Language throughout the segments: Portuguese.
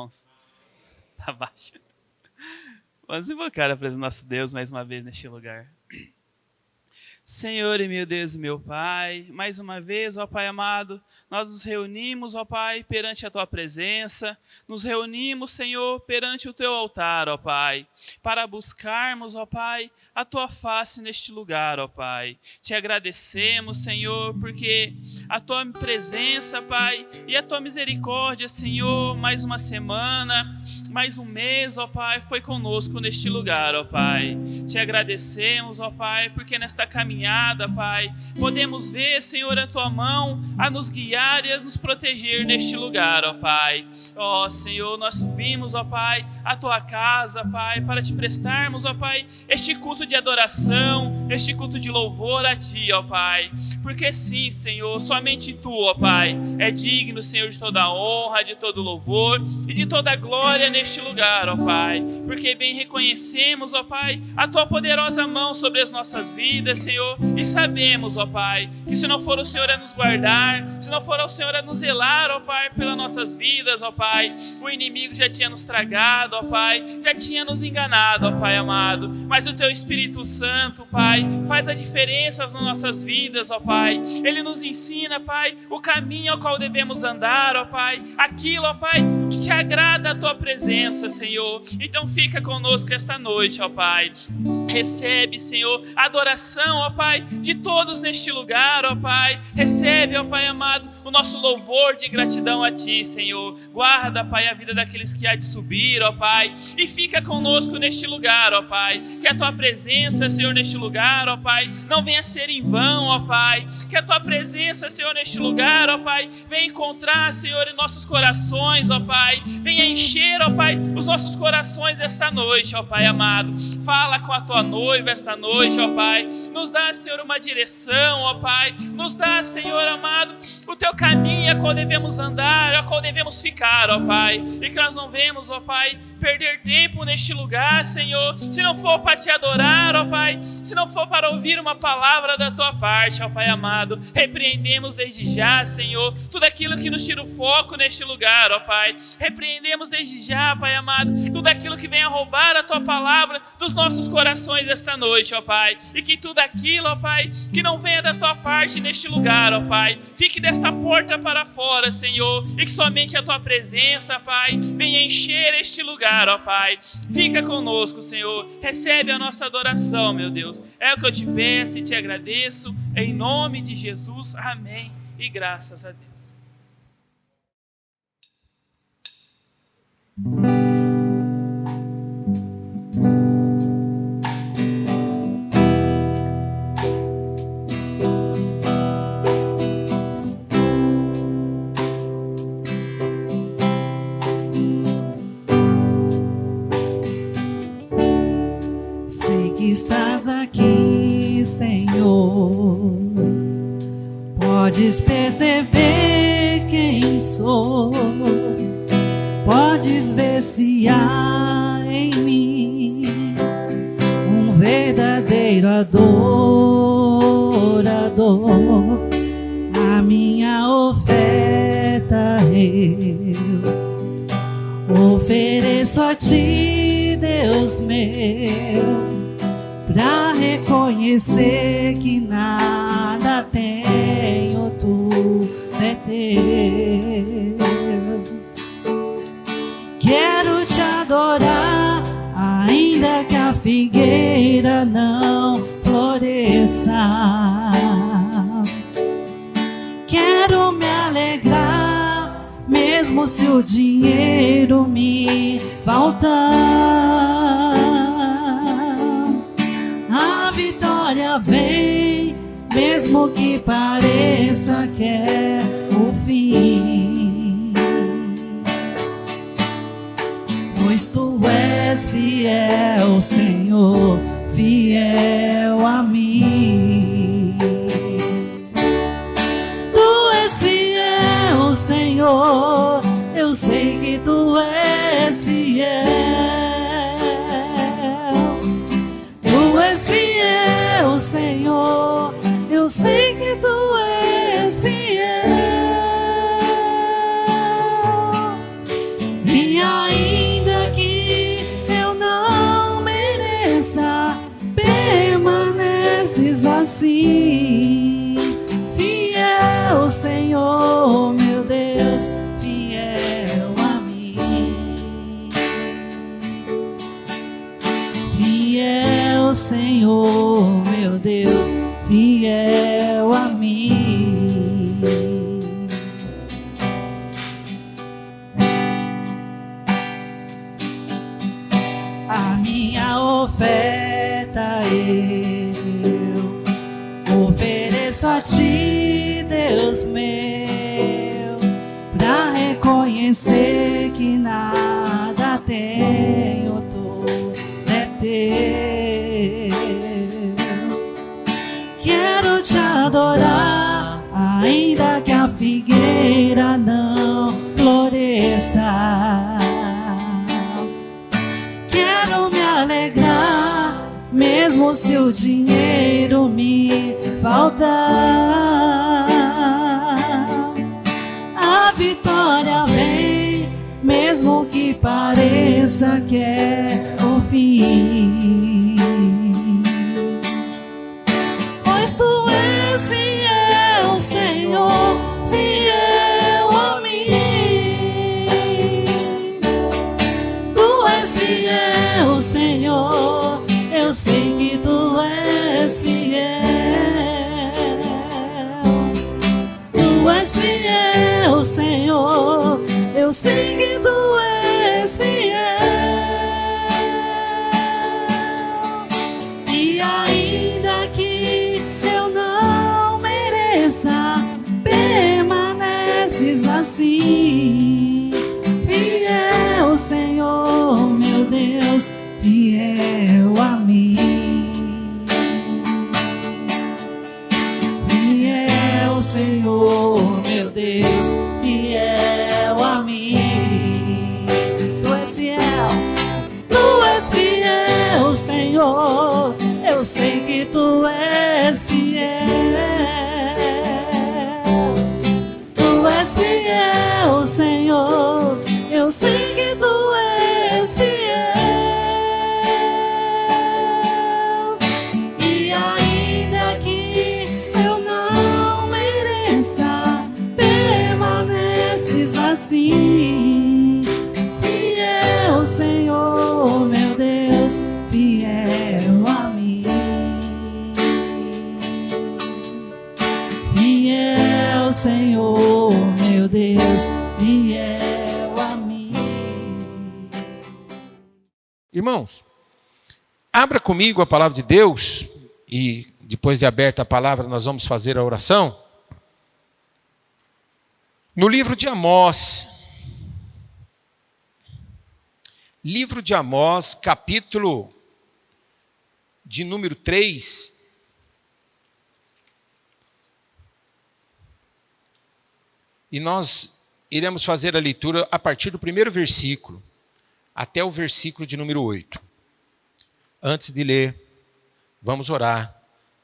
irmãos? Tá baixo. Vamos invocar a presença do nosso Deus mais uma vez neste lugar. Senhor e meu Deus e meu Pai, mais uma vez, ó Pai amado, nós nos reunimos, ó Pai, perante a Tua presença, nos reunimos, Senhor, perante o Teu altar, ó Pai, para buscarmos, ó Pai, a Tua face neste lugar, ó Pai. Te agradecemos, Senhor, porque a Tua presença, Pai, e a Tua misericórdia, Senhor, mais uma semana, mais um mês, ó Pai, foi conosco neste lugar, ó Pai. Te agradecemos, ó Pai, porque nesta caminhada, Pai, podemos ver, Senhor, a Tua mão a nos guiar e a nos proteger neste lugar, ó Pai. Ó Senhor, nós subimos, ó Pai, a Tua casa, Pai, para Te prestarmos, ó Pai, este culto de adoração, este culto de louvor a Ti, ó Pai. Porque sim, Senhor, somente Tu, ó Pai, é digno, Senhor, de toda a honra, de todo louvor e de toda a glória neste lugar, ó Pai. Porque bem reconhecemos, ó Pai, a Tua poderosa mão sobre as nossas vidas, Senhor, e sabemos, ó Pai, que se não for o Senhor a nos guardar, se não for o Senhor a nos zelar, ó Pai, pelas nossas vidas, ó Pai, o inimigo já tinha nos tragado, ó Pai, já tinha nos enganado, ó Pai amado, mas o Teu Espírito Santo, Pai, faz a diferença nas nossas vidas, ó Pai. Ele nos ensina, Pai, o caminho ao qual devemos andar, ó Pai, aquilo, ó Pai, que Te agrada a Tua presença, Senhor. Então fica conosco esta noite, ó Pai. Recebe, Senhor, a adoração, ó Pai, de todos neste lugar, ó Pai. Recebe, ó Pai amado, o nosso louvor de gratidão a Ti, Senhor. Guarda, Pai, a vida daqueles que há de subir, ó Pai, e fica conosco neste lugar, ó Pai. Que a Tua presença, Senhor, neste lugar, ó Pai, não venha ser em vão, ó Pai. Que a Tua presença, Senhor, neste lugar, ó Pai, venha encontrar, Senhor, em nossos corações, ó Pai. Venha encher, ó Pai, os nossos corações esta noite, ó Pai amado. Fala com a Tua noiva esta noite, ó Pai. Nos dá, Senhor, uma direção, ó Pai. Nos dá, Senhor amado, o Teu caminho a qual devemos andar, a qual devemos ficar, ó Pai. E que nós não vemos, ó Pai, perder tempo neste lugar, Senhor. Se não for para Te adorar, ó Pai, se não for para ouvir uma palavra da Tua parte, ó Pai amado, repreendemos desde já, Senhor, tudo aquilo que nos tira o foco neste lugar, ó Pai. Repreendemos desde já, Pai amado, tudo aquilo que vem a roubar a Tua palavra dos nossos corações esta noite, ó Pai. E que tudo aquilo, ó Pai, que não venha da Tua parte neste lugar, ó Pai, fique desta porta para fora, Senhor, e que somente a Tua presença, Pai, venha encher este lugar, ó Pai. Fica conosco, Senhor. Recebe a nossa adoração, meu Deus. É o que eu Te peço e Te agradeço, em nome de Jesus. Amém. E graças a Deus. Sei que estás aqui, Senhor. Podes perceber quem sou. Podes ver se há em mim um verdadeiro adorador. A minha oferta eu ofereço a Ti, Deus meu, pra reconhecer que nada tenho, tudo é Teu. Quero Te adorar, ainda que a figueira não floresça. Quero me alegrar, mesmo se o dinheiro me faltar. A vitória vem, mesmo que pareça que é o fim. Pois Tu és fiel, Senhor, fiel a mim. Tu és fiel, Senhor, eu sei que Tu és fiel. Tu és fiel, Senhor, eu sei que Tu és ti, Deus meu, pra reconhecer que nada tenho, tudo é teu. Quero te adorar, ainda que a figueira não floresça. Quero me alegrar, mesmo se o dinheiro me faltar. A vitória vem, mesmo que pareça que é o fim. Pois tu és fiel, Senhor, fiel a mim. Tu és fiel, Senhor, eu sei que tu és fiel. Tu és fiel, Senhor, eu sei que tu és fiel. E ainda que eu não mereça, permaneces assim. Fiel, Senhor, meu Deus, fiel a mim. Fiel, Senhor, meu Deus, fiel a mim. Tu és fiel, Senhor, eu sei que tu és fiel. Tu és fiel, Senhor, eu sei que tu és fiel. E ainda que eu não mereça, permaneces assim. Fiel, Senhor, meu Deus, fiel a mim. Fiel, Senhor, meu Deus, fiel a mim. Irmãos, abra comigo a palavra de Deus e depois de aberta a palavra nós vamos fazer a oração. No livro de Amós. Livro de Amós, capítulo de número 3. E nós iremos fazer a leitura a partir do primeiro versículo, até o versículo de número 8. Antes de ler, vamos orar,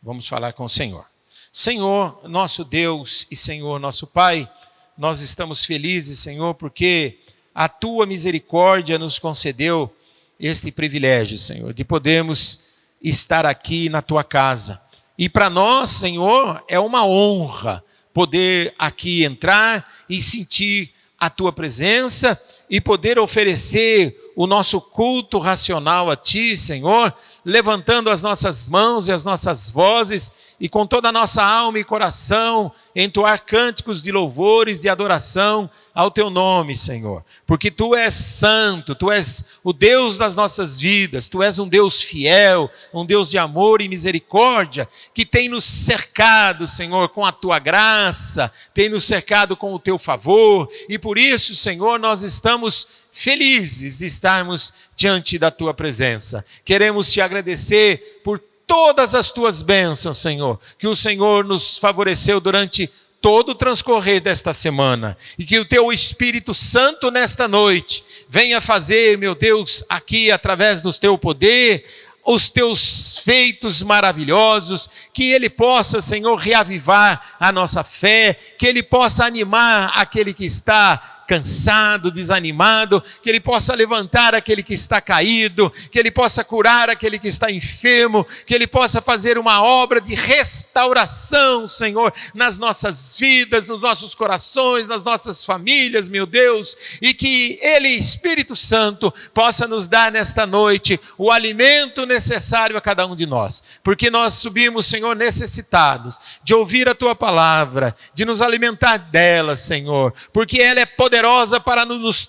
vamos falar com o Senhor. Senhor, nosso Deus e Senhor, nosso Pai, nós estamos felizes, Senhor, porque a Tua misericórdia nos concedeu este privilégio, Senhor, de podermos estar aqui na Tua casa. E para nós, Senhor, é uma honra poder aqui entrar e sentir a Tua presença e poder oferecer o nosso culto racional a Ti, Senhor, levantando as nossas mãos e as nossas vozes e com toda a nossa alma e coração entoar cânticos de louvores, de adoração ao Teu nome, Senhor. Porque Tu és santo, Tu és o Deus das nossas vidas, Tu és um Deus fiel, um Deus de amor e misericórdia, que tem nos cercado, Senhor, com a Tua graça, tem nos cercado com o Teu favor, e por isso, Senhor, nós estamos felizes de estarmos diante da Tua presença. Queremos Te agradecer por todas as Tuas bênçãos, Senhor, que o Senhor nos favoreceu durante todo o transcorrer desta semana, e que o Teu Espírito Santo nesta noite venha fazer, meu Deus, aqui através do Teu poder, os Teus feitos maravilhosos, que Ele possa, Senhor, reavivar a nossa fé, que Ele possa animar aquele que está cansado, desanimado, que Ele possa levantar aquele que está caído, que Ele possa curar aquele que está enfermo, que Ele possa fazer uma obra de restauração, Senhor, nas nossas vidas, nos nossos corações, nas nossas famílias, meu Deus, e que Ele, Espírito Santo, possa nos dar nesta noite o alimento necessário a cada um de nós, porque nós subimos, Senhor, necessitados de ouvir a Tua palavra, de nos alimentar dela, Senhor, porque ela é poderosa para nos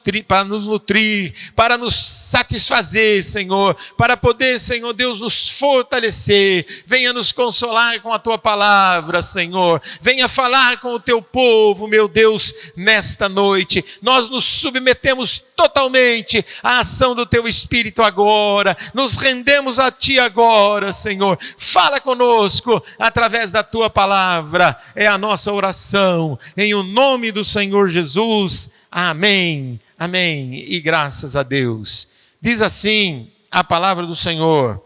nutrir, para nos satisfazer, Senhor, para poder, Senhor Deus, nos fortalecer. Venha nos consolar com a Tua palavra, Senhor. Venha falar com o Teu povo, meu Deus, nesta noite. Nós nos submetemos totalmente à ação do Teu Espírito agora. Nos rendemos a Ti agora, Senhor. Fala conosco através da Tua palavra. É a nossa oração. Em o nome do Senhor Jesus. Amém. Amém. E graças a Deus. Diz assim a palavra do Senhor: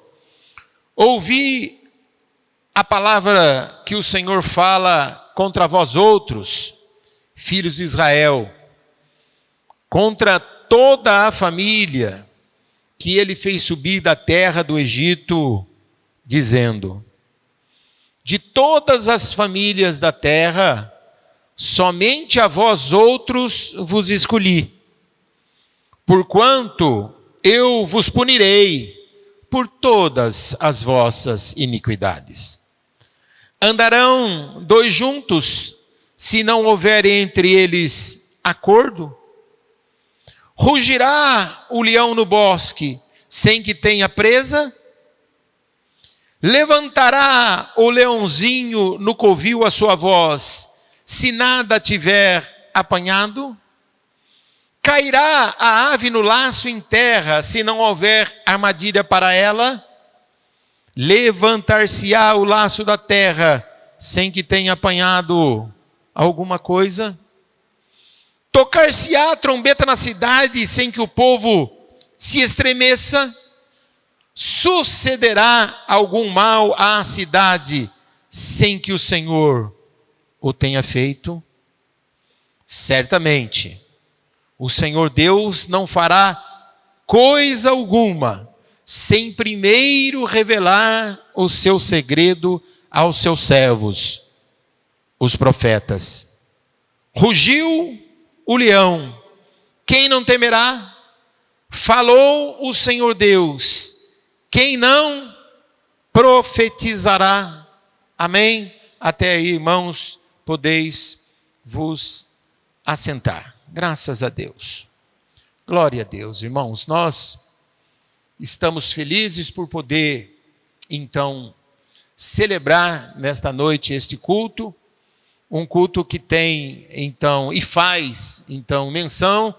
ouvi a palavra que o Senhor fala contra vós outros, filhos de Israel, contra toda a família que ele fez subir da terra do Egito, dizendo: de todas as famílias da terra, somente a vós outros vos escolhi, porquanto eu vos punirei por todas as vossas iniquidades. Andarão dois juntos, se não houver entre eles acordo? Rugirá o leão no bosque, sem que tenha presa? Levantará o leãozinho no covil a sua voz, se nada tiver apanhado? Cairá a ave no laço em terra, se não houver armadilha para ela? Levantar-se-á o laço da terra, sem que tenha apanhado alguma coisa? Tocar-se-á a trombeta na cidade, sem que o povo se estremeça? Sucederá algum mal à cidade, sem que o Senhor o tenha feito? Certamente, o Senhor Deus não fará coisa alguma, sem primeiro revelar o seu segredo aos seus servos, os profetas. Rugiu o leão, quem não temerá? Falou o Senhor Deus, quem não profetizará? Amém? Até aí, irmãos, podeis vos assentar. Graças a Deus. Glória a Deus, irmãos. Nós estamos felizes por poder, então, celebrar nesta noite este culto. Um culto que tem, então, e faz, então, menção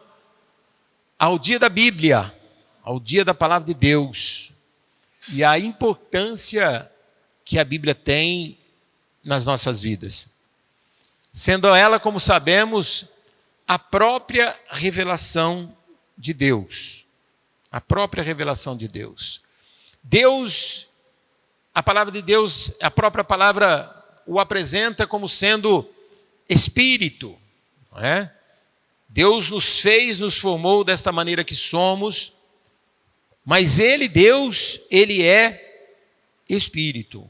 ao dia da Bíblia, ao dia da palavra de Deus. E a importância que a Bíblia tem nas nossas vidas. Sendo ela, como sabemos, a própria revelação de Deus. A própria revelação de Deus. Deus, a palavra de Deus, a própria palavra o apresenta como sendo Espírito, não é? Deus nos fez, nos formou desta maneira que somos, mas Ele, Deus, Ele é Espírito.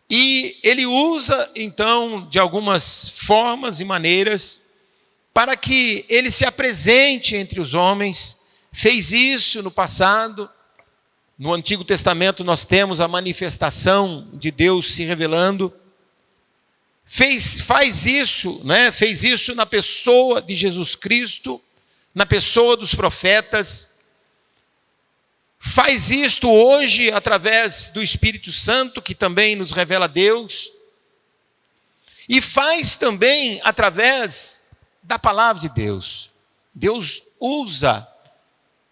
E Ele usa, então, de algumas formas e maneiras, para que Ele se apresente entre os homens. Fez isso no passado. No Antigo Testamento nós temos a manifestação de Deus se revelando. Faz isso, né? Fez isso na pessoa de Jesus Cristo, na pessoa dos profetas. Faz isto hoje através do Espírito Santo, que também nos revela Deus. E faz também através da palavra de Deus. Deus usa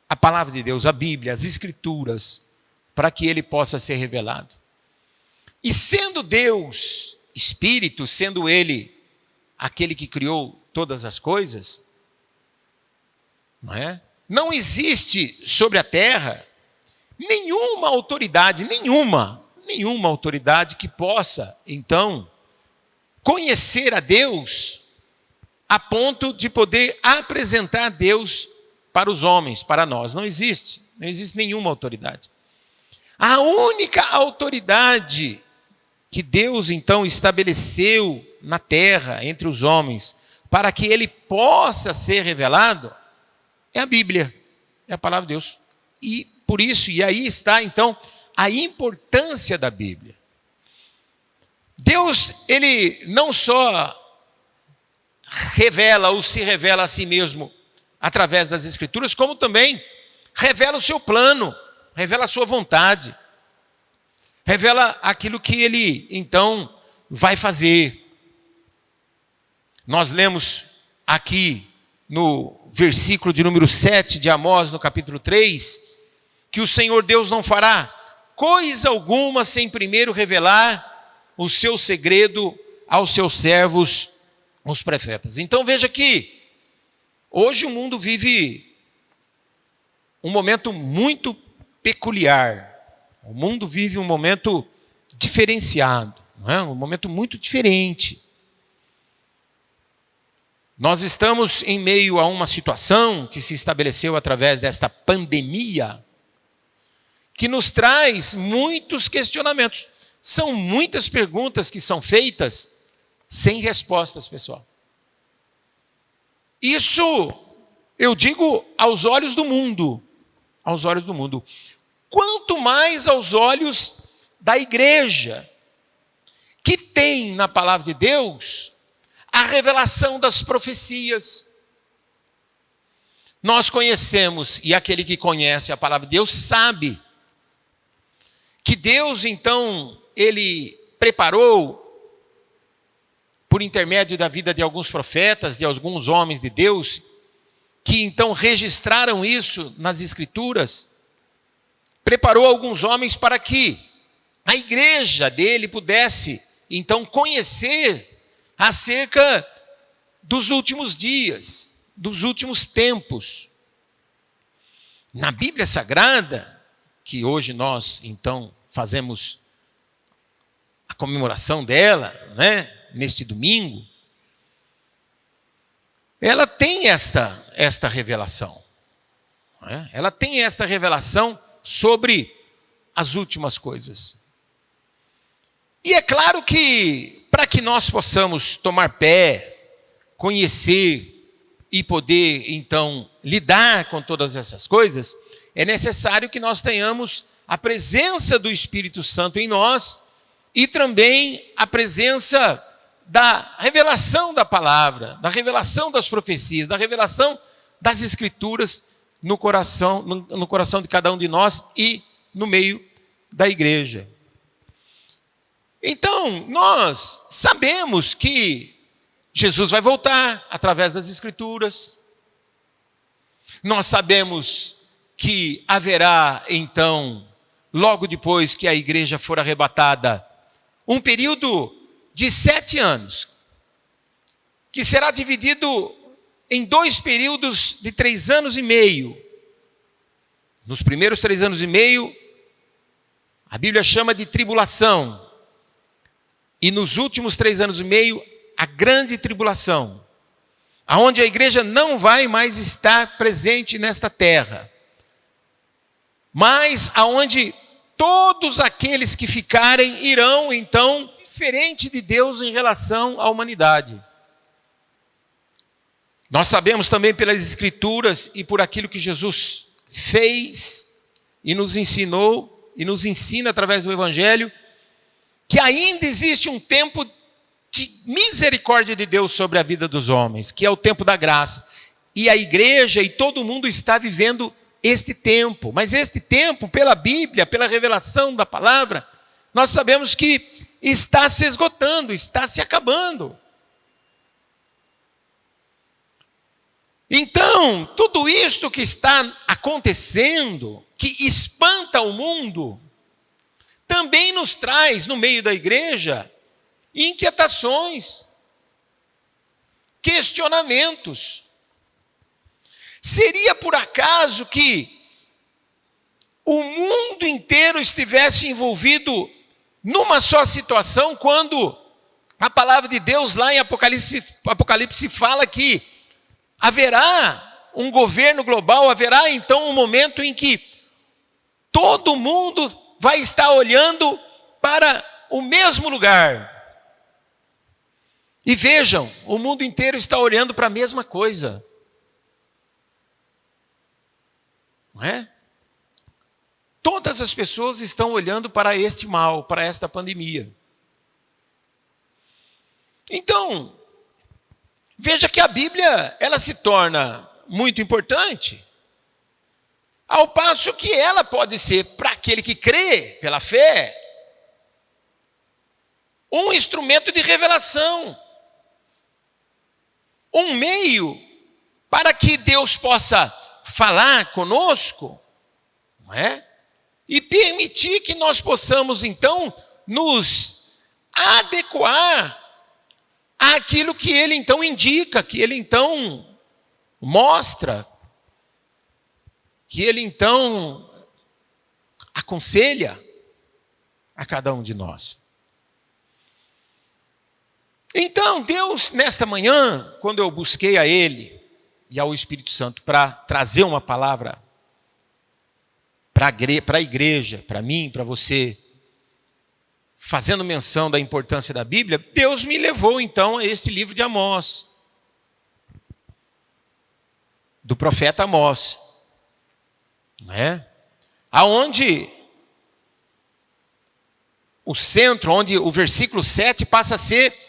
a palavra de Deus, a Bíblia, as Escrituras, para que Ele possa ser revelado. E sendo Deus Espírito, sendo Ele aquele que criou todas as coisas, não é? Não existe sobre a terra nenhuma autoridade que possa, então, conhecer a Deus a ponto de poder apresentar Deus para os homens, para nós. Não existe nenhuma autoridade. A única autoridade que Deus, então, estabeleceu na terra, entre os homens, para que Ele possa ser revelado, é a Bíblia, é a palavra de Deus. E por isso, e aí está, então, a importância da Bíblia. Deus, Ele não só revela ou se revela a si mesmo através das Escrituras, como também revela o seu plano, revela a sua vontade, revela aquilo que ele, então, vai fazer. Nós lemos aqui no versículo de número 7 de Amós, no capítulo 3, que o Senhor Deus não fará coisa alguma sem primeiro revelar o seu segredo aos seus servos, os profetas. Então veja que hoje o mundo vive um momento muito peculiar. O mundo vive um momento diferenciado, não é? Um momento muito diferente. Nós estamos em meio a uma situação que se estabeleceu através desta pandemia, que nos traz muitos questionamentos. São muitas perguntas que são feitas sem respostas, pessoal. Isso eu digo aos olhos do mundo. Aos olhos do mundo. Quanto mais aos olhos da igreja, que tem na palavra de Deus a revelação das profecias. Nós conhecemos, e aquele que conhece a palavra de Deus sabe, que Deus, então, ele preparou, por intermédio da vida de alguns profetas, de alguns homens de Deus, que então registraram isso nas Escrituras, preparou alguns homens para que a igreja dele pudesse, então, conhecer acerca dos últimos dias, dos últimos tempos. Na Bíblia Sagrada, que hoje nós, então, fazemos a comemoração dela, né, neste domingo, ela tem esta revelação. Né? Ela tem esta revelação sobre as últimas coisas. E é claro que, para que nós possamos tomar pé, conhecer e poder, então, lidar com todas essas coisas, é necessário que nós tenhamos a presença do Espírito Santo em nós e também a presença da revelação da palavra, da revelação das profecias, da revelação das Escrituras no coração de cada um de nós e no meio da igreja. Então, nós sabemos que Jesus vai voltar através das Escrituras. Nós sabemos que haverá, então, logo depois que a igreja for arrebatada, um período de 7 anos, que será dividido em 2 períodos de 3 anos e meio. Nos primeiros 3 anos e meio, a Bíblia chama de tribulação. E nos últimos 3 anos e meio, a grande tribulação, aonde a igreja não vai mais estar presente nesta terra, mas aonde todos aqueles que ficarem irão, então, diferente de Deus em relação à humanidade. Nós sabemos também pelas Escrituras e por aquilo que Jesus fez e nos ensinou e nos ensina através do Evangelho, que ainda existe um tempo de misericórdia de Deus sobre a vida dos homens, que é o tempo da graça. E a igreja e todo mundo está vivendo este tempo. Mas este tempo, pela Bíblia, pela revelação da palavra, nós sabemos que está se esgotando, está se acabando. Então, tudo isto que está acontecendo, que espanta o mundo, também nos traz, no meio da igreja, inquietações, questionamentos. Seria por acaso que o mundo inteiro estivesse envolvido numa só situação, quando a palavra de Deus lá em Apocalipse fala que haverá um governo global, haverá então um momento em que todo mundo vai estar olhando para o mesmo lugar. E vejam, o mundo inteiro está olhando para a mesma coisa. Não é? Todas as pessoas estão olhando para este mal, para esta pandemia. Então, veja que a Bíblia, ela se torna muito importante Ao passo que ela pode ser, para aquele que crê pela fé, um instrumento de revelação. Um meio para que Deus possa falar conosco, não é? E permitir que nós possamos, então, nos adequar àquilo que Ele, então, indica, que Ele, então, mostra, que Ele, então, aconselha a cada um de nós. Então, Deus, nesta manhã, quando eu busquei a Ele e ao Espírito Santo para trazer uma palavra para a igreja, para mim, para você, fazendo menção da importância da Bíblia, Deus me levou, então, a esse livro de Amós, do profeta Amós, não é? Aonde o centro, onde o versículo 7 passa a ser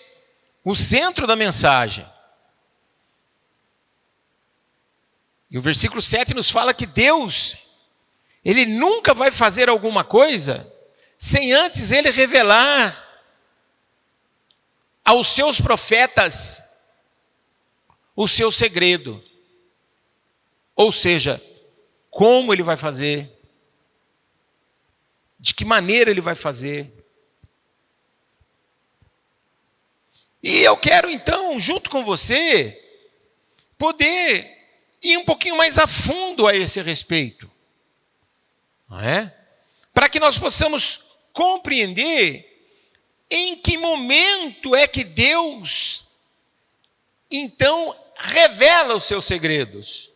o centro da mensagem. E o versículo 7 nos fala que Deus, Ele nunca vai fazer alguma coisa sem antes Ele revelar aos seus profetas o seu segredo. Ou seja, como Ele vai fazer, de que maneira Ele vai fazer. E eu quero então, junto com você, poder ir um pouquinho mais a fundo a esse respeito. Não é? Para que nós possamos compreender em que momento é que Deus, então, revela os seus segredos.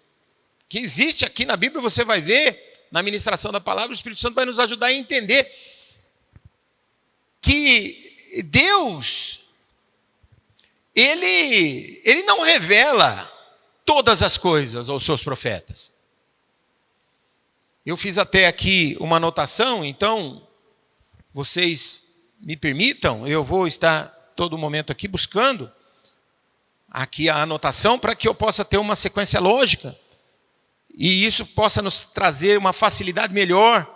Que existe aqui na Bíblia, você vai ver, na ministração da palavra, o Espírito Santo vai nos ajudar a entender que Deus, Ele não revela todas as coisas aos seus profetas. Eu fiz até aqui uma anotação, então, vocês me permitam, eu vou estar todo momento aqui buscando aqui a anotação para que eu possa ter uma sequência lógica e isso possa nos trazer uma facilidade melhor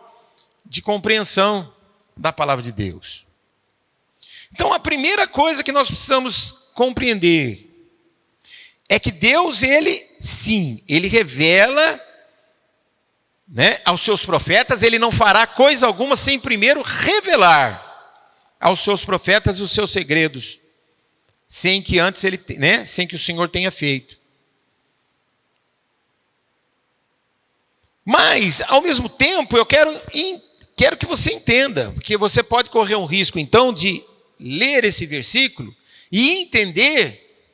de compreensão da palavra de Deus. Então, a primeira coisa que nós precisamos compreender é que Deus, Ele revela, né, aos seus profetas. Ele não fará coisa alguma sem primeiro revelar aos seus profetas os seus segredos, sem que antes sem que o Senhor tenha feito. Mas, ao mesmo tempo, eu quero que você entenda, porque você pode correr um risco, então, de ler esse versículo e entender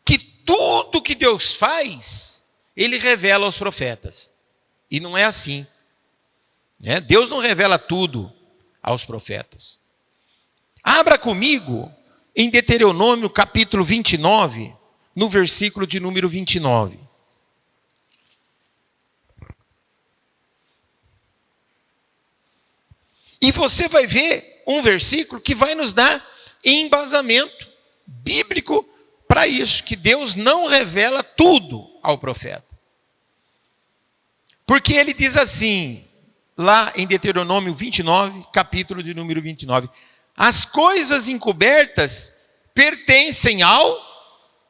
que tudo que Deus faz, Ele revela aos profetas. E não é assim. Né? Deus não revela tudo aos profetas. Abra comigo em Deuteronômio capítulo 29, no versículo de número 29. E você vai ver um versículo que vai nos dar embasamento bíblico para isso, que Deus não revela tudo ao profeta. Porque ele diz assim, lá em Deuteronômio 29, capítulo de número 29, as coisas encobertas pertencem ao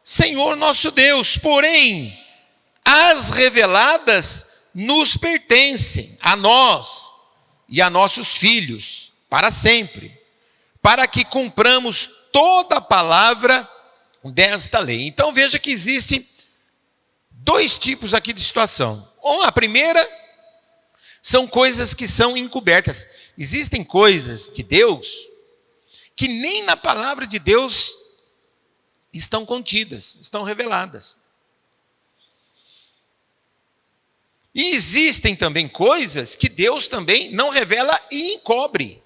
Senhor nosso Deus, porém, as reveladas nos pertencem, a nós e a nossos filhos, para sempre, para que cumpramos toda a palavra desta lei. Então veja que existem dois tipos aqui de situação. A primeira são coisas que são encobertas. Existem coisas de Deus que nem na palavra de Deus estão contidas, estão reveladas. E existem também coisas que Deus também não revela e encobre.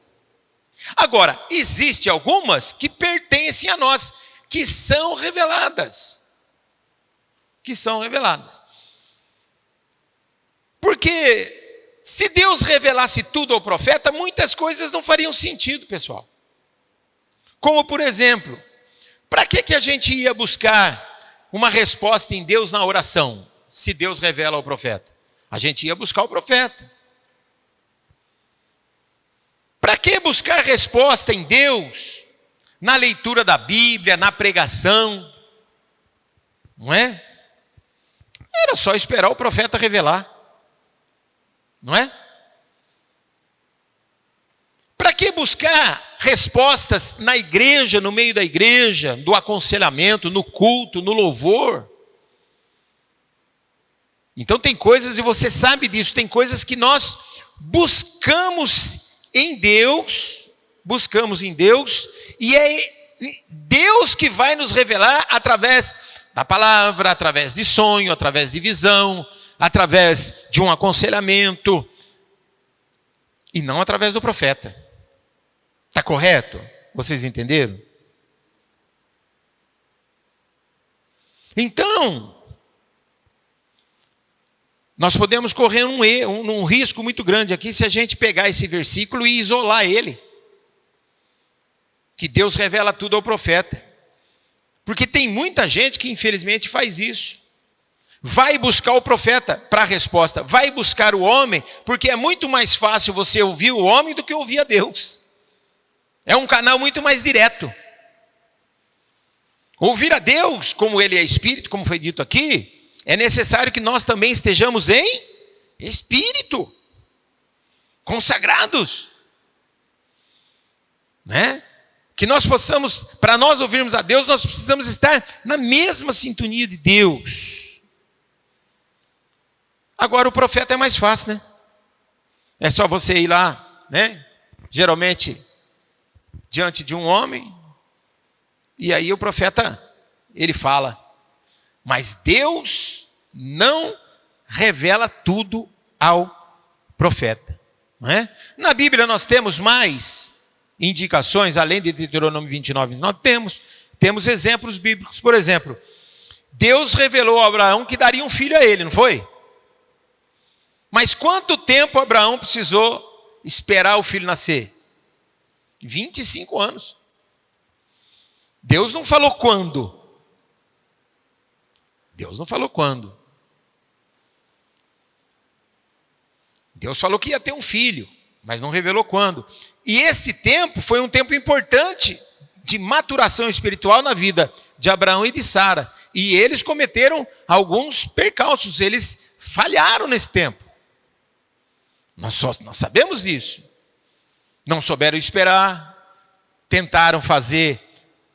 Agora, existem algumas que pertencem a nós, que são reveladas. Que são reveladas. Porque se Deus revelasse tudo ao profeta, muitas coisas não fariam sentido, pessoal. Como, por exemplo, para que a gente ia buscar uma resposta em Deus na oração, se Deus revela ao profeta? A gente ia buscar o profeta. Para que buscar resposta em Deus? Na leitura da Bíblia, na pregação? Não é? Era só esperar o profeta revelar. Não é? Para que buscar respostas na igreja, no meio da igreja, do aconselhamento, no culto, no louvor? Então tem coisas, e você sabe disso, tem coisas que nós buscamos em Deus, e é Deus que vai nos revelar através da palavra, através de sonho, através de visão, através de um aconselhamento, e não através do profeta. Está correto? Vocês entenderam? Então, nós podemos correr um risco muito grande aqui se a gente pegar esse versículo e isolar ele. Que Deus revela tudo ao profeta. Porque tem muita gente que infelizmente faz isso. Vai buscar o profeta para a resposta. Vai buscar o homem, porque é muito mais fácil você ouvir o homem do que ouvir a Deus. É um canal muito mais direto. Ouvir a Deus, como Ele é Espírito, como foi dito aqui, é necessário que nós também estejamos em Espírito, consagrados, né? Que nós possamos, para nós ouvirmos a Deus, nós precisamos estar na mesma sintonia de Deus. Agora o profeta é mais fácil, né? É só você ir lá, né? Geralmente diante de um homem, e aí o profeta, ele fala. Mas Deus não revela tudo ao profeta, não é? Na Bíblia nós temos mais indicações, além de Deuteronômio 29, nós temos exemplos bíblicos. Por exemplo, Deus revelou a Abraão que daria um filho a ele, não foi? Mas quanto tempo Abraão precisou esperar o filho nascer? 25 anos. Deus não falou quando. Deus não falou quando. Deus falou que ia ter um filho, mas não revelou quando. E esse tempo foi um tempo importante de maturação espiritual na vida de Abraão e de Sara. E eles cometeram alguns percalços, eles falharam nesse tempo. Nós sabemos disso. Não souberam esperar, tentaram fazer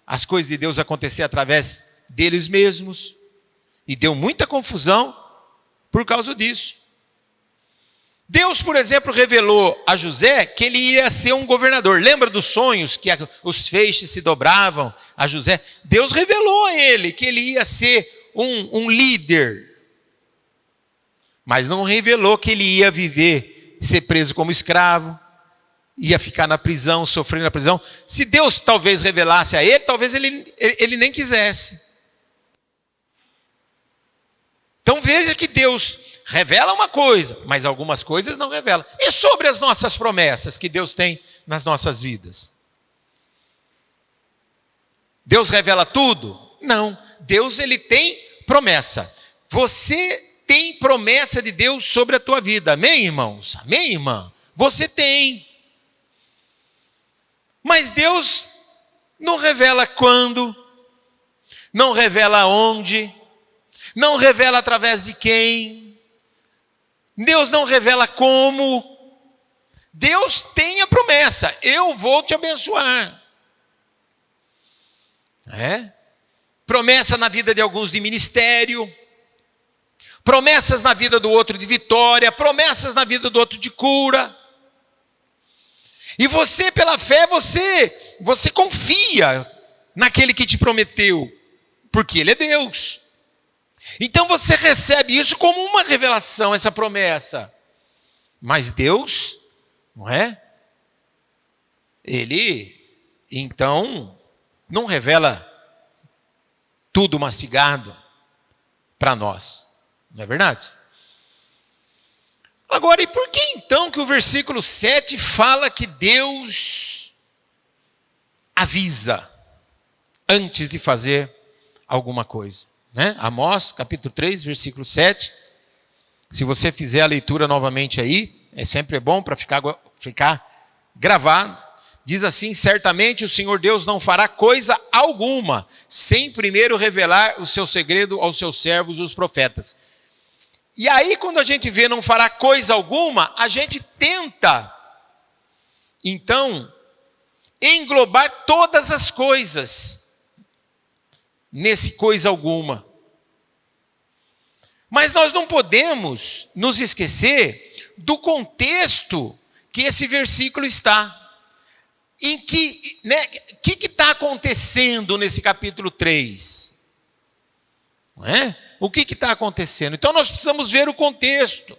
as coisas de Deus acontecer através deles mesmos, e deu muita confusão por causa disso. Deus, por exemplo, revelou a José que ele ia ser um governador. Lembra dos sonhos que os feixes se dobravam a José? Deus revelou a ele que ele ia ser um líder, mas não revelou que ele ia viver, ser preso como escravo, ia ficar na prisão, sofrer na prisão. Se Deus talvez revelasse a ele, talvez ele nem quisesse. Então veja que Deus revela uma coisa, mas algumas coisas não revela. E sobre as nossas promessas que Deus tem nas nossas vidas? Deus revela tudo? Não. Deus, ele tem promessa. Você tem promessa de Deus sobre a tua vida. Amém, irmãos? Amém, irmã? Você tem. Mas Deus não revela quando, não revela onde, não revela através de quem, Deus não revela como. Deus tem a promessa: eu vou te abençoar. Promessa na vida de alguns de ministério, promessas na vida do outro de vitória, promessas na vida do outro de cura. E você, pela fé, você confia naquele que te prometeu, porque Ele é Deus. Então você recebe isso como uma revelação, essa promessa. Mas Deus, não é? Ele, então, não revela tudo mastigado para nós. Não é verdade? Agora, e por que então que o versículo 7 fala que Deus avisa antes de fazer alguma coisa? Amós, capítulo 3, versículo 7. Se você fizer a leitura novamente aí, é sempre bom para ficar gravado. Diz assim: certamente o Senhor Deus não fará coisa alguma, sem primeiro revelar o seu segredo aos seus servos, os profetas. E aí, quando a gente vê não fará coisa alguma, a gente tenta, então, englobar todas as coisas nesse coisa alguma. Mas nós não podemos nos esquecer do contexto que esse versículo está. Em que, que está acontecendo nesse capítulo 3? Não é? O que está acontecendo? Então nós precisamos ver o contexto.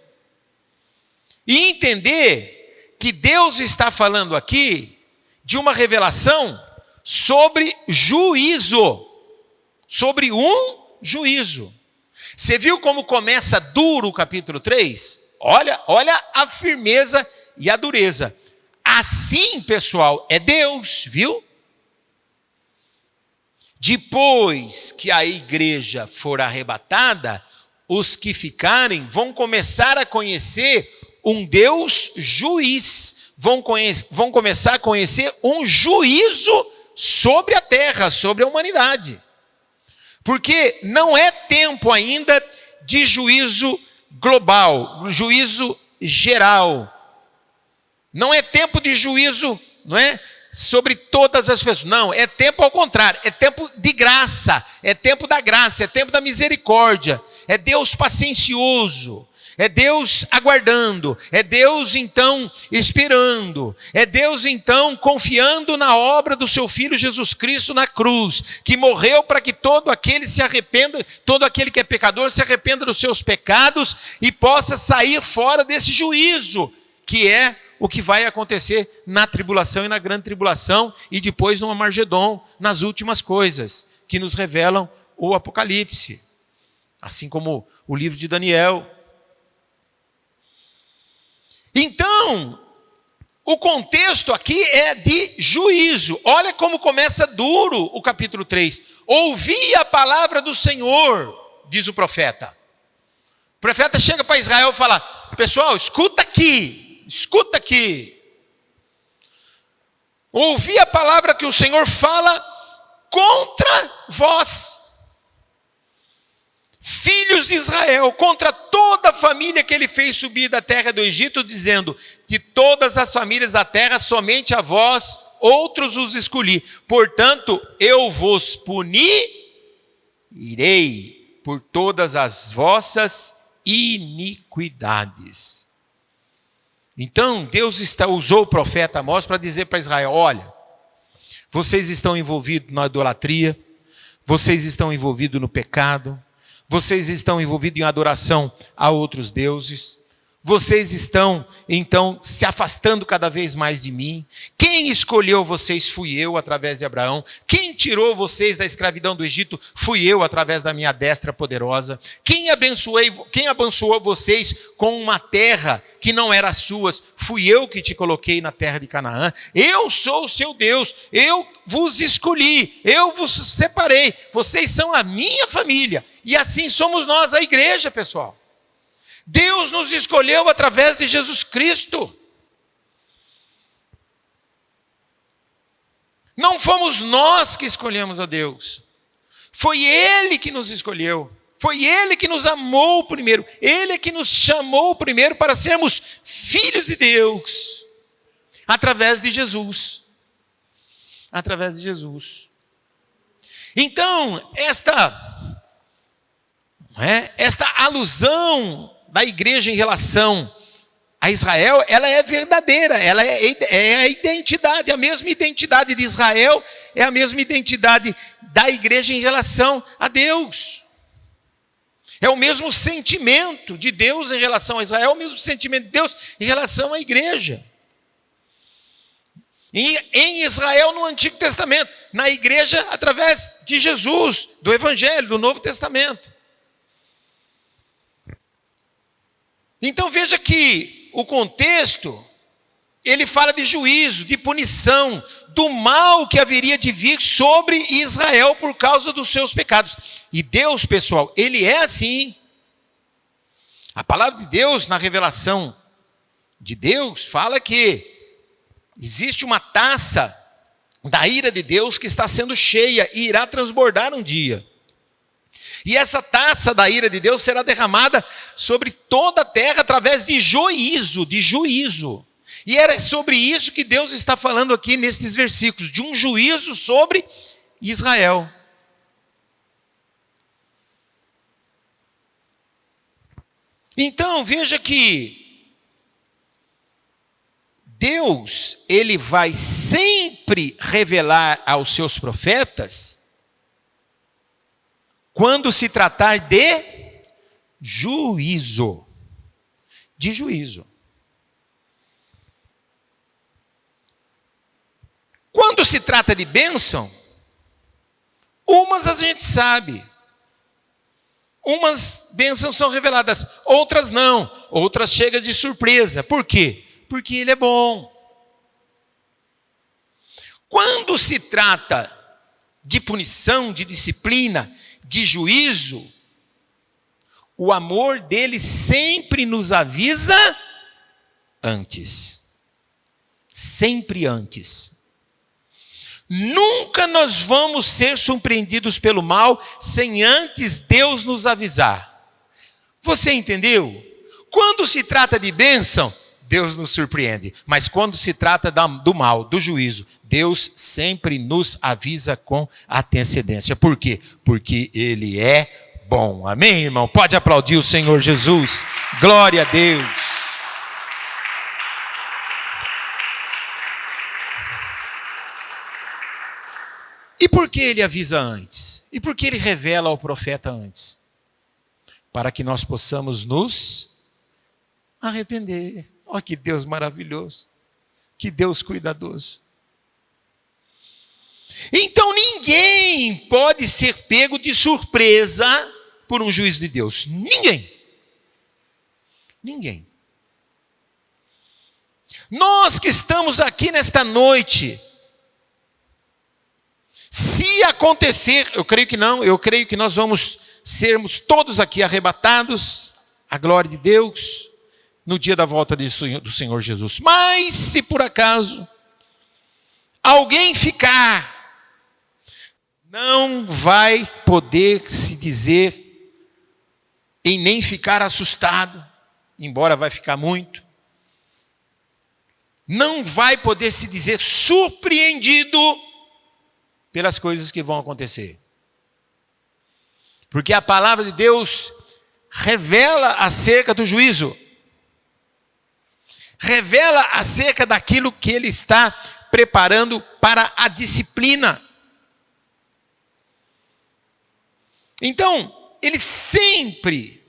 E entender que Deus está falando aqui de uma revelação sobre juízo. Sobre um juízo. Você viu como começa duro o capítulo 3? Olha a firmeza e a dureza. Assim, pessoal, é Deus, viu? Depois que a igreja for arrebatada, os que ficarem vão começar a conhecer um Deus juiz. Vão começar a conhecer um juízo sobre a terra, sobre a humanidade. Porque não é tempo ainda de juízo global, juízo geral. Não é tempo de juízo, não é? Sobre todas as pessoas. Não, é tempo ao contrário. É tempo de graça. É tempo da graça. É tempo da misericórdia. É Deus paciencioso. É Deus aguardando. É Deus, então, esperando. É Deus, então, confiando na obra do seu Filho Jesus Cristo na cruz, que morreu para que todo aquele se arrependa, todo aquele que é pecador se arrependa dos seus pecados e possa sair fora desse juízo, que é o que vai acontecer na tribulação e na grande tribulação, e depois no Armagedon, nas últimas coisas, que nos revelam o Apocalipse. Assim como o livro de Daniel. Então, o contexto aqui é de juízo. Olha como começa duro o capítulo 3. Ouvi a palavra do Senhor, diz o profeta. O profeta chega para Israel e fala: pessoal, escuta aqui. Escuta aqui. Ouvi a palavra que o Senhor fala contra vós, filhos de Israel, contra toda a família que ele fez subir da terra do Egito, dizendo: de todas as famílias da terra, somente a vós, outros os escolhi. Portanto, eu vos punirei por todas as vossas iniquidades. Então, Deus usou o profeta Amós para dizer para Israel: olha, vocês estão envolvidos na idolatria, vocês estão envolvidos no pecado, vocês estão envolvidos em adoração a outros deuses, vocês estão, então, se afastando cada vez mais de mim. Quem escolheu vocês fui eu, através de Abraão. Quem tirou vocês da escravidão do Egito fui eu, através da minha destra poderosa. Quem abençoou vocês com uma terra que não era suas, fui eu que te coloquei na terra de Canaã. Eu sou o seu Deus, eu vos escolhi, eu vos separei. Vocês são a minha família. E assim somos nós, a igreja, pessoal. Deus nos escolheu através de Jesus Cristo. Não fomos nós que escolhemos a Deus. Foi Ele que nos escolheu. Foi Ele que nos amou primeiro. Ele é que nos chamou primeiro para sermos filhos de Deus. Através de Jesus. Através de Jesus. Então, esta alusão da igreja em relação a Israel, ela é verdadeira, ela é a identidade, a mesma identidade de Israel, é a mesma identidade da igreja em relação a Deus. É o mesmo sentimento de Deus em relação a Israel, é o mesmo sentimento de Deus em relação à igreja. Em Israel no Antigo Testamento, na igreja através de Jesus, do Evangelho, do Novo Testamento. Então veja que o contexto, ele fala de juízo, de punição, do mal que haveria de vir sobre Israel por causa dos seus pecados. E Deus, pessoal, Ele é assim. A palavra de Deus, na revelação de Deus, fala que existe uma taça da ira de Deus que está sendo cheia e irá transbordar um dia. E essa taça da ira de Deus será derramada sobre toda a terra através de juízo, E era sobre isso que Deus está falando aqui nesses versículos, de um juízo sobre Israel. Então, veja que Deus, ele vai sempre revelar aos seus profetas quando se tratar de juízo. De juízo. Quando se trata de bênção, umas a gente sabe. Umas bênçãos são reveladas, outras não. Outras chegam de surpresa. Por quê? Porque ele é bom. Quando se trata de punição, de disciplina, de juízo, o amor dele sempre nos avisa antes. Sempre antes. Nunca nós vamos ser surpreendidos pelo mal sem antes Deus nos avisar. Você entendeu? Quando se trata de bênção, Deus nos surpreende. Mas quando se trata do mal, do juízo, Deus sempre nos avisa com antecedência. Por quê? Porque Ele é bom. Amém, irmão? Pode aplaudir o Senhor Jesus. Glória a Deus. E por que Ele avisa antes? E por que Ele revela ao profeta antes? Para que nós possamos nos arrepender. Olha que Deus maravilhoso. Que Deus cuidadoso. Então ninguém pode ser pego de surpresa por um juízo de Deus. Ninguém. Ninguém. Nós que estamos aqui nesta noite, se acontecer, eu creio que não, eu creio que nós vamos sermos todos aqui arrebatados à glória de Deus no dia da volta do Senhor Jesus. Mas se por acaso alguém ficar, não vai poder se dizer e nem ficar assustado, embora vai ficar muito. Não vai poder se dizer surpreendido pelas coisas que vão acontecer. Porque a palavra de Deus revela acerca do juízo. Revela acerca daquilo que Ele está preparando para a disciplina. Então, Ele sempre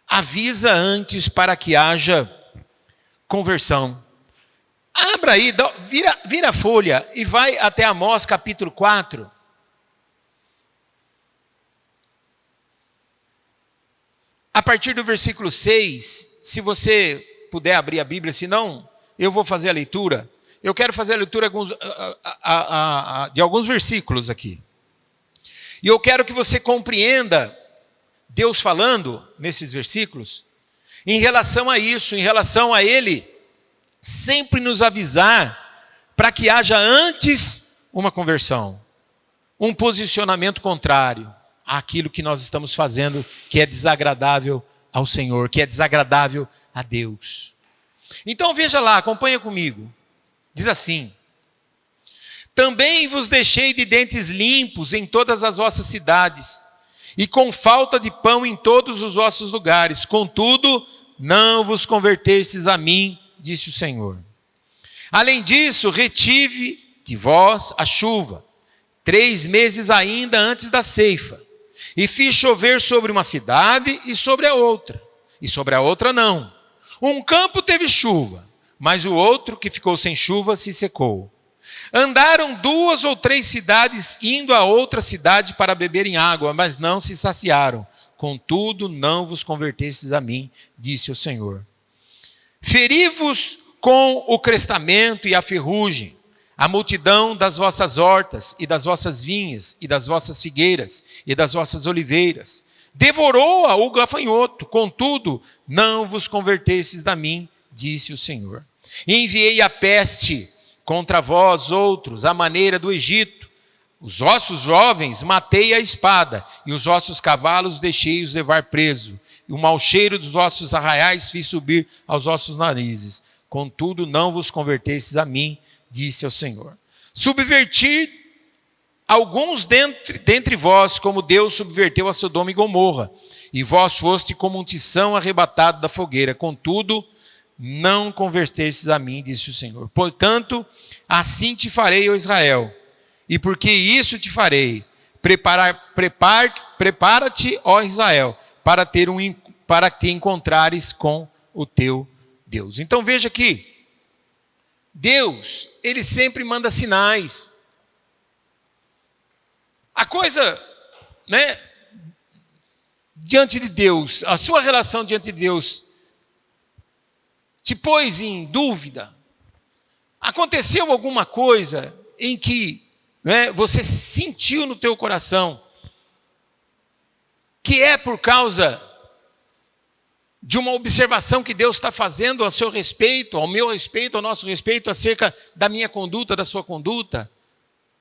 avisa antes para que haja conversão. Abra aí, vira a folha e vai até Amós capítulo 4. A partir do versículo 6, se você puder abrir a Bíblia, senão eu vou fazer a leitura. Eu quero fazer a leitura de alguns versículos aqui. E eu quero que você compreenda Deus falando nesses versículos em relação a isso, em relação a Ele sempre nos avisar para que haja antes uma conversão, um posicionamento contrário àquilo que nós estamos fazendo, que é desagradável ao Senhor, que é desagradável a Deus. Então veja lá, acompanha comigo. Diz assim: também vos deixei de dentes limpos em todas as vossas cidades, e com falta de pão em todos os vossos lugares. Contudo, não vos convertestes a mim, disse o Senhor. Além disso, retive de vós a chuva, 3 meses ainda antes da ceifa, e fiz chover sobre uma cidade e sobre a outra não. Um campo teve chuva, mas o outro que ficou sem chuva se secou. Andaram 2 ou 3 cidades indo a outra cidade para beberem água, mas não se saciaram. Contudo, não vos convertestes a mim, disse o Senhor. Feri-vos com o crestamento e a ferrugem, a multidão das vossas hortas e das vossas vinhas e das vossas figueiras e das vossas oliveiras. Devorou-a o gafanhoto. Contudo, não vos convertestes a mim, disse o Senhor. Enviei a peste contra vós outros, à maneira do Egito. Os ossos jovens matei à espada, e os ossos cavalos deixei-os levar preso. E o mau cheiro dos ossos arraiais fiz subir aos ossos narizes. Contudo, não vos convertestes a mim, disse o Senhor. Subverti alguns dentre vós, como Deus subverteu a Sodoma e Gomorra, e vós foste como um tição arrebatado da fogueira. Contudo, não convertestes a mim, disse o Senhor. Portanto, assim te farei, ó Israel. E porque isso te farei, prepara-te, ó Israel, para te encontrares com o teu Deus. Então veja aqui, Deus, ele sempre manda sinais. A coisa, diante de Deus, a sua relação diante de Deus, te pôs em dúvida? Aconteceu alguma coisa em que você sentiu no teu coração que é por causa de uma observação que Deus está fazendo a seu respeito, ao meu respeito, ao nosso respeito, acerca da minha conduta, da sua conduta?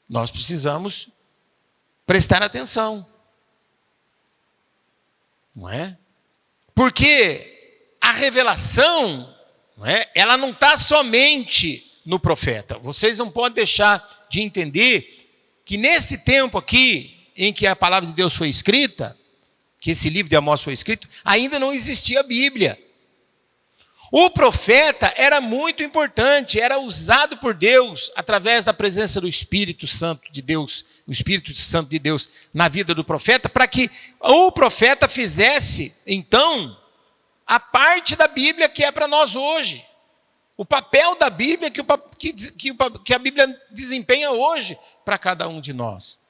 Nós precisamos prestar atenção. Não é? Porque a revelação, ela não está somente no profeta. Vocês não podem deixar de entender que nesse tempo aqui, em que a palavra de Deus foi escrita, que esse livro de Amós foi escrito, ainda não existia a Bíblia. O profeta era muito importante, era usado por Deus através da presença do Espírito Santo de Deus, o Espírito Santo de Deus na vida do profeta, para que o profeta fizesse, então, a parte da Bíblia que é para nós hoje. O papel da Bíblia que a Bíblia desempenha hoje para cada um de nós.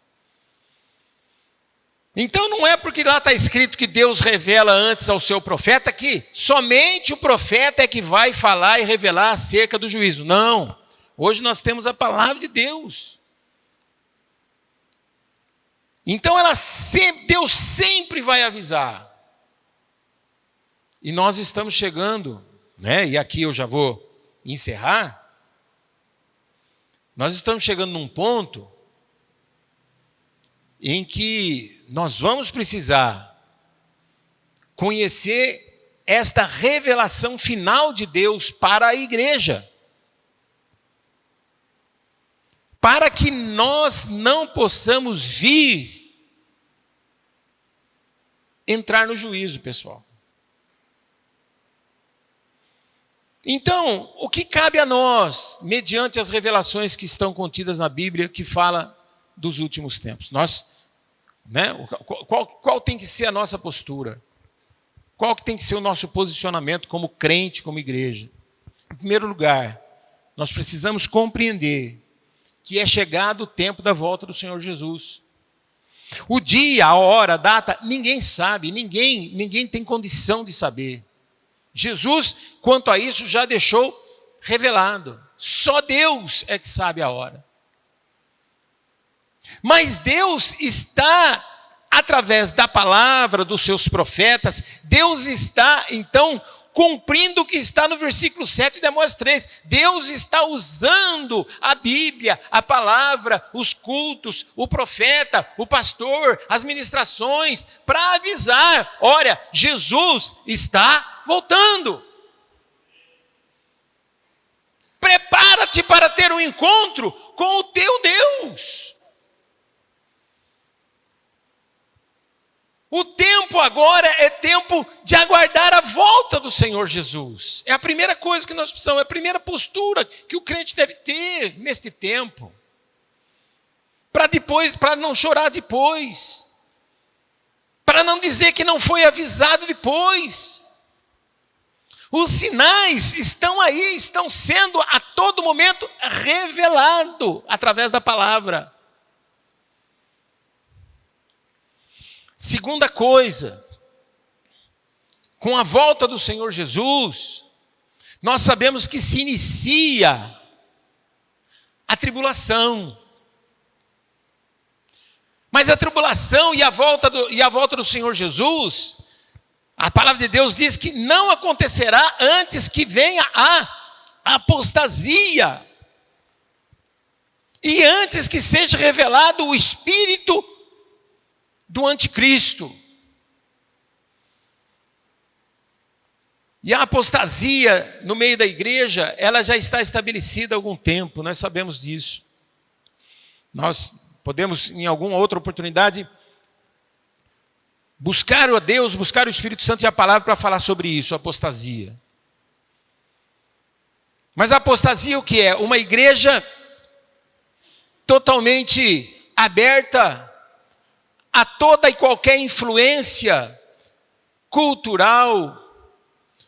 Então não é porque lá está escrito que Deus revela antes ao seu profeta que somente o profeta é que vai falar e revelar acerca do juízo. Não. Hoje nós temos a palavra de Deus. Então Deus sempre vai avisar. E nós estamos chegando, e aqui eu já vou encerrar. Nós estamos chegando num ponto em que nós vamos precisar conhecer esta revelação final de Deus para a igreja. Para que nós não possamos vir entrar no juízo, pessoal. Então, o que cabe a nós, mediante as revelações que estão contidas na Bíblia, que fala dos últimos tempos? Qual tem que ser a nossa postura? Qual que tem que ser o nosso posicionamento como crente, como igreja? Em primeiro lugar, nós precisamos compreender que é chegado o tempo da volta do Senhor Jesus. O dia, a hora, a data, ninguém sabe, ninguém tem condição de saber. Jesus, quanto a isso, já deixou revelado. Só Deus é que sabe a hora. Mas Deus está, através da palavra dos seus profetas, Deus está, então, cumprindo o que está no versículo 7 de Amós 3. Deus está usando a Bíblia, a palavra, os cultos, o profeta, o pastor, as ministrações, para avisar: olha, Jesus está voltando. Prepara-te para ter um encontro com o teu Deus. O tempo agora é tempo de aguardar a volta do Senhor Jesus. É a primeira coisa que nós precisamos, é a primeira postura que o crente deve ter neste tempo. Para não chorar depois. Para não dizer que não foi avisado depois. Os sinais estão aí, estão sendo a todo momento revelados através da palavra. Segunda coisa, com a volta do Senhor Jesus, nós sabemos que se inicia a tribulação. Mas a tribulação e a volta do Senhor Jesus, a palavra de Deus diz que não acontecerá antes que venha a apostasia. E antes que seja revelado o espírito do anticristo. E a apostasia no meio da igreja, ela já está estabelecida há algum tempo, nós sabemos disso. Nós podemos, em alguma outra oportunidade, buscar a Deus, buscar o Espírito Santo e a palavra para falar sobre isso, a apostasia. Mas a apostasia o que é? Uma igreja totalmente aberta a toda e qualquer influência cultural,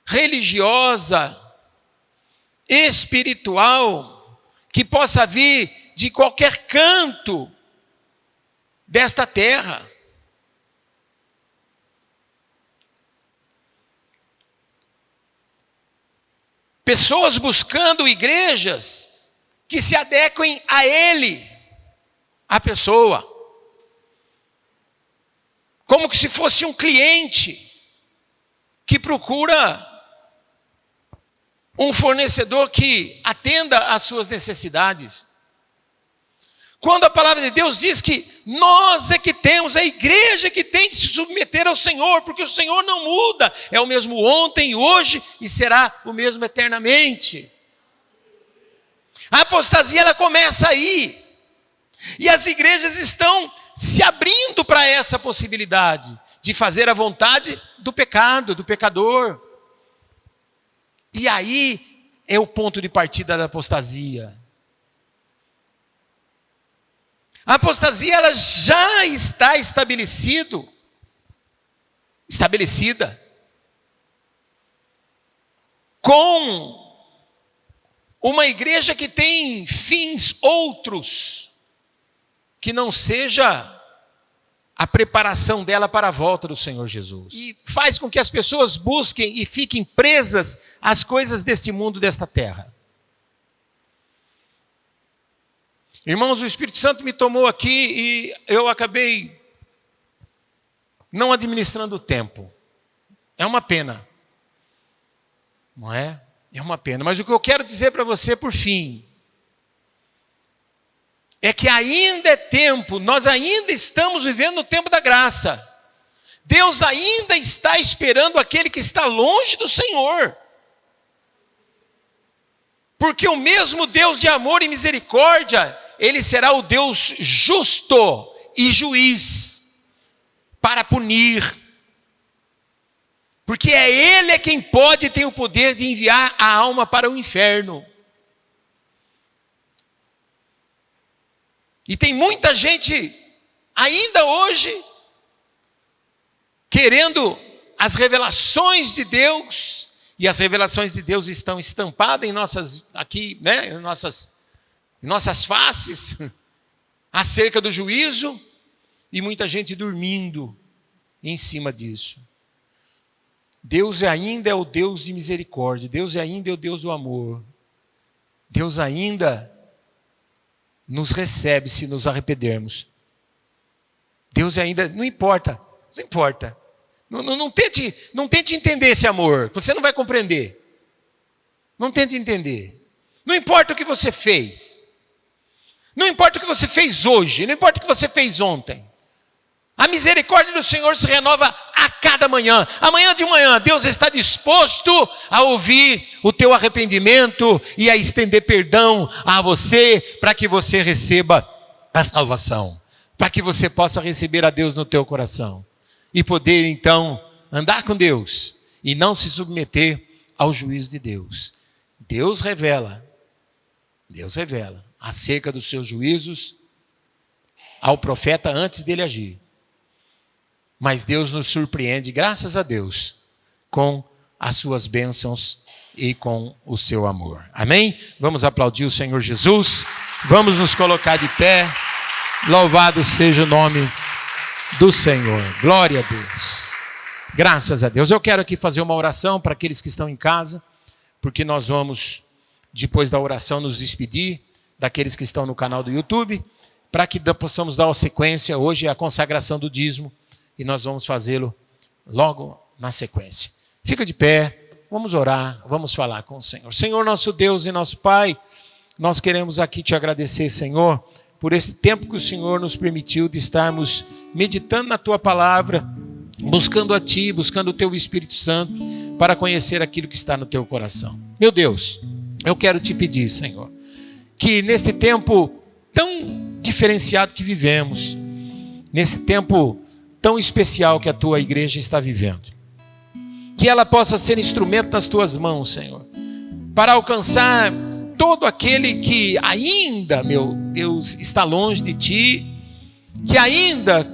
religiosa, espiritual, que possa vir de qualquer canto desta terra. Pessoas buscando igrejas que se adequem a ele, a pessoa. Como que se fosse um cliente que procura um fornecedor que atenda às suas necessidades. Quando a palavra de Deus diz que nós é que temos, a igreja que tem que se submeter ao Senhor, porque o Senhor não muda, é o mesmo ontem, hoje e será o mesmo eternamente. A apostasia ela começa aí, e as igrejas estão se abrindo para essa possibilidade de fazer a vontade do pecado, do pecador. E aí é o ponto de partida da apostasia. A apostasia ela já está estabelecida com uma igreja que tem fins outros, que não seja a preparação dela para a volta do Senhor Jesus. E faz com que as pessoas busquem e fiquem presas às coisas deste mundo, desta terra. Irmãos, o Espírito Santo me tomou aqui e eu acabei não administrando o tempo. É uma pena. Não é? É uma pena. Mas o que eu quero dizer para você, por fim, é que ainda é tempo, nós ainda estamos vivendo o tempo da graça. Deus ainda está esperando aquele que está longe do Senhor. Porque o mesmo Deus de amor e misericórdia, Ele será o Deus justo e juiz para punir. Porque é Ele quem pode e tem o poder de enviar a alma para o inferno. E tem muita gente, ainda hoje, querendo as revelações de Deus, e as revelações de Deus estão estampadas em nossas, aqui, né, em nossas faces, acerca do juízo, e muita gente dormindo em cima disso. Deus ainda é o Deus de misericórdia, Deus ainda é o Deus do amor, Deus ainda nos recebe se nos arrependermos. Deus ainda, não importa. Não tente entender esse amor, você não vai compreender. Não tente entender. Não importa o que você fez. Não importa o que você fez hoje, não importa o que você fez ontem. A misericórdia do Senhor se renova a cada manhã. Amanhã de manhã, Deus está disposto a ouvir o teu arrependimento e a estender perdão a você, para que você receba a salvação. Para que você possa receber a Deus no teu coração. E poder então andar com Deus e não se submeter ao juízo de Deus. Deus revela acerca dos seus juízos ao profeta antes dele agir. Mas Deus nos surpreende, graças a Deus, com as suas bênçãos e com o seu amor. Amém? Vamos aplaudir o Senhor Jesus. Vamos nos colocar de pé. Louvado seja o nome do Senhor. Glória a Deus. Graças a Deus. Eu quero aqui fazer uma oração para aqueles que estão em casa, porque nós vamos, depois da oração, nos despedir daqueles que estão no canal do YouTube. para que possamos dar uma sequência. Hoje é a consagração do dízimo e nós vamos fazê-lo logo na sequência. Fica de pé, vamos orar, vamos falar com o Senhor. Senhor, nosso Deus e nosso Pai, nós queremos aqui te agradecer, Senhor, por esse tempo que o Senhor nos permitiu de estarmos meditando na Tua Palavra, buscando a Ti, buscando o Teu Espírito Santo, para conhecer aquilo que está no Teu coração. Meu Deus, eu quero te pedir, Senhor, que neste tempo tão diferenciado que vivemos, nesse tempo tão especial que a Tua igreja está vivendo, que ela possa ser instrumento nas Tuas mãos, Senhor, para alcançar todo aquele que ainda, meu Deus, está longe de Ti, que ainda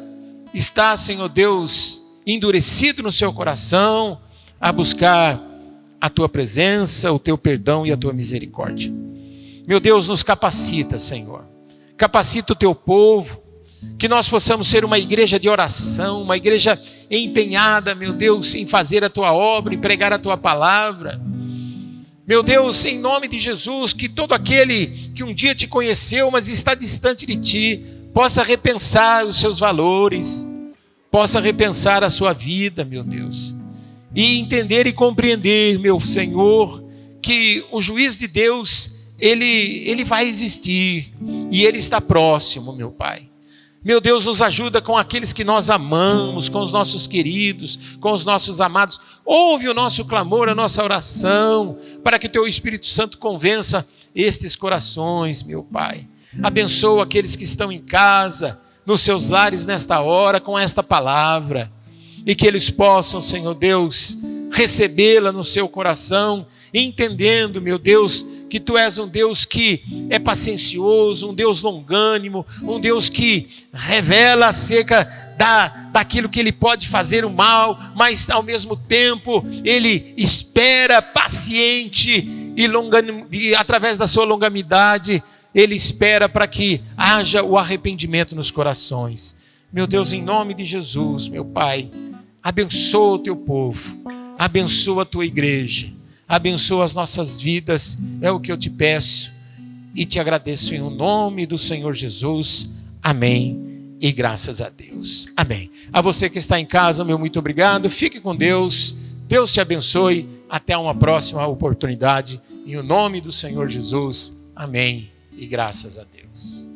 está, Senhor Deus, endurecido no seu coração, a buscar a Tua presença, o Teu perdão e a Tua misericórdia. Meu Deus, nos capacita, Senhor. Capacita o Teu povo, que nós possamos ser uma igreja de oração, uma igreja empenhada, meu Deus, em fazer a Tua obra, em pregar a Tua palavra. Meu Deus, em nome de Jesus, que todo aquele que um dia Te conheceu, mas está distante de Ti, possa repensar os seus valores, possa repensar a sua vida, meu Deus, e entender e compreender, meu Senhor, que o juízo de Deus, ele vai existir, e ele está próximo, meu Pai. Meu Deus, nos ajuda com aqueles que nós amamos, com os nossos queridos, com os nossos amados. Ouve o nosso clamor, a nossa oração, para que o Teu Espírito Santo convença estes corações, meu Pai. Abençoa aqueles que estão em casa, nos seus lares nesta hora, com esta palavra. E que eles possam, Senhor Deus, recebê-la no seu coração, entendendo, meu Deus, que Tu és um Deus que é paciencioso, um Deus longânimo, um Deus que revela acerca daquilo que Ele pode fazer o mal, mas ao mesmo tempo Ele espera paciente e através da sua longanimidade, Ele espera para que haja o arrependimento nos corações. Meu Deus, em nome de Jesus, meu Pai, abençoa o Teu povo, abençoa a Tua igreja, abençoa as nossas vidas, é o que eu Te peço e Te agradeço em nome do Senhor Jesus. Amém e graças a Deus. Amém. A você que está em casa, meu muito obrigado, fique com Deus, Deus te abençoe, até uma próxima oportunidade, em nome do Senhor Jesus. Amém e graças a Deus.